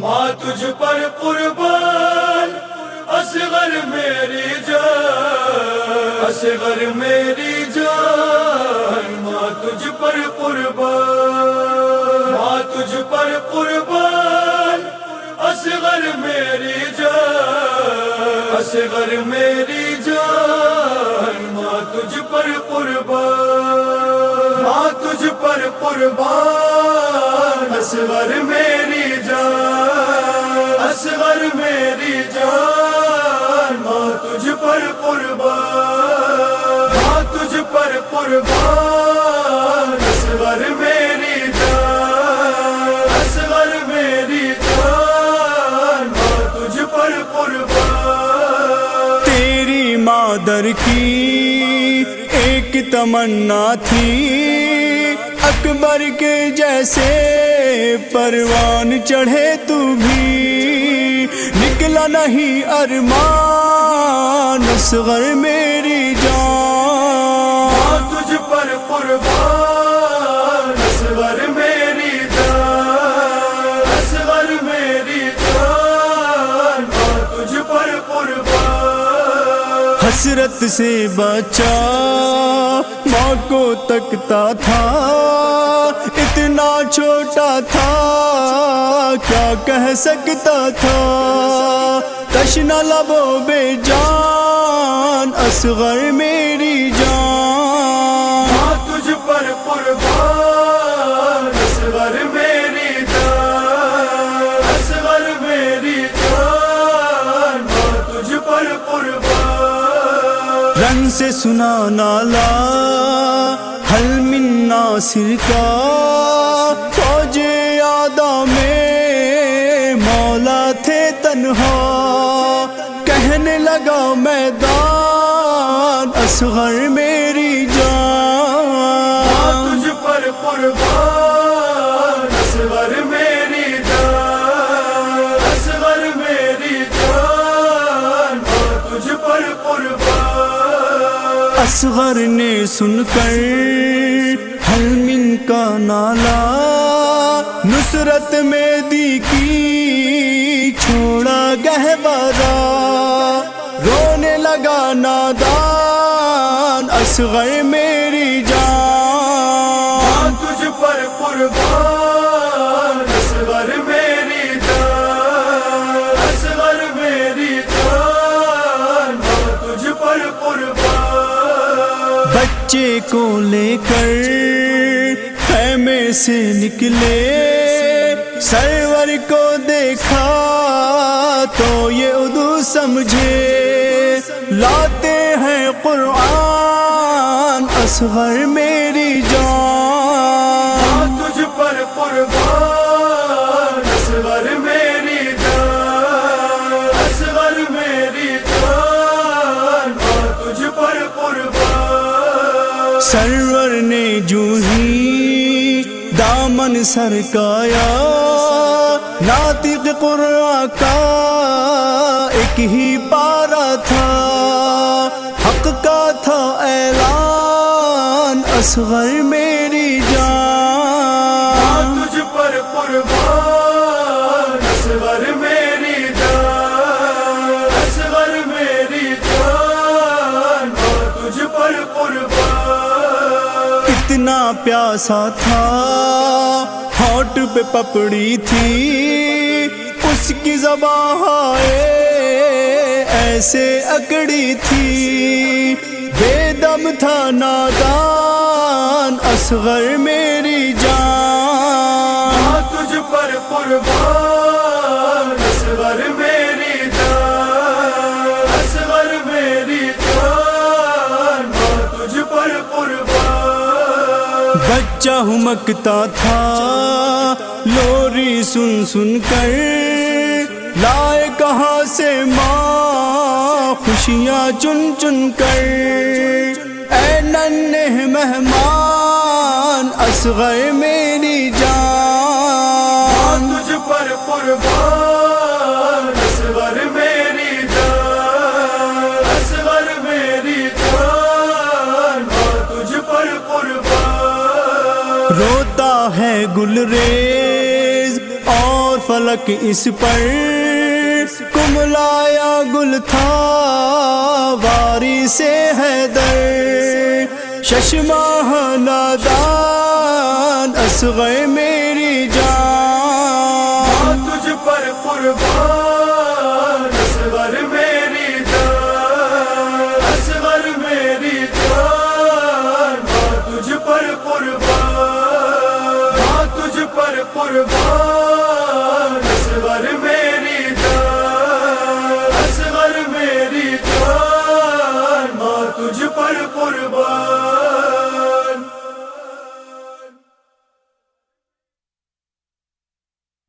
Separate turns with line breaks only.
ماں تجھ پر قربان اصغر میری جان، اصغر میری جان، ماں تجھ پر قربان، ماں تجھ پر قربان اصغر میری جان، اصغر میری جان، ماں تجھ پر قربان، ماں تجھ پر قربان اصغر میری جان، اصغر میری جان، ماں تجھ پر قربان، ماں تجھ پر قربان اصغر میری جان، اصغر میری جان، ماں تجھ پر قربان۔
تیری مادر کی ایک تمنا تھی، اکبر کے جیسے پروان چڑھے تو بھی، نکلا نہیں ارمان اصغر میری جان،
ماں تجھ پر قربان اصغر میری جان، اصغر میری جان، ماں تجھ پر قربان۔
حسرت سے بچا ماں کو تکتا تھا، اتنا چھوٹا تھا کیا کہہ سکتا تھا، تشنا لبوں بے جان اصغر میری جان،
ماں تجھ پر قربان اصغر میری جان، اصغر میری جان، ماں تجھ پر قربان۔
رن سے سنا نالا حل من ناصر کا، فوج یادا میں مولا تھے تنہا، کہنے لگا میدان اصغر میری جان،
ماں تجھ پر قربان اصغر میری جان، اصغر میری جان، ماں تجھ پر قربان۔
اصغر نے سن کر حل من کا نالا، نصرت مہدی کی چھوڑا گہوارہ، رونے لگا نادان اصغر میری جان،
ماں تجھ پر قربان اصغر میری جان، اصغر میری جان، ماں تجھ پر قربان۔
بچے کو لے کر خیمے سے نکلے، سرور کو دیکھا تو یہ اردو سمجھے، لاتے ہیں قرآن اصغر میری جان،
ماں تجھ پر قربان اصغر میری جان، اصغر میری جان، ماں تجھ پر قربان۔
سرور نے جو ہی دامن سرکایا، ناطق قرآن کا ایک ہی پارا تھا، حق کا تھا اعلان اصغر میری جان،
ماں تجھ پر قربان اصغر میری جان، اصغر میری جان، ماں تجھ پر قربان۔
اتنا پیاسا تھا ہونٹ پہ پپڑی تھی، اس کی زبان ایسے اکڑی تھی، بے دم تھا نادان اصغر میری جان،
ماں تجھ پر قربان اصغر میری جان، اصغر میری جان، ماں تجھ پر قربان۔
بچہ ہمکتا تھا لوری سن سن کر، لائے کہاں سے ماں خوشیاں چن چن کر، اے ننھے مہمان اصغر میری جان،
ماں تجھ پر قربان اصغر میری جان، اصغر میری جان، ماں تجھ پر قربان۔
روتا ہے گلریز اور فلک اس پر کملایا گل تھا واری سے حیدر شش ماہ نادان اصغر میری جان
تجھ پر قربان اصغر میری جان اصغر میری جان تجھ پر قربان تجھ پر قربان اصغر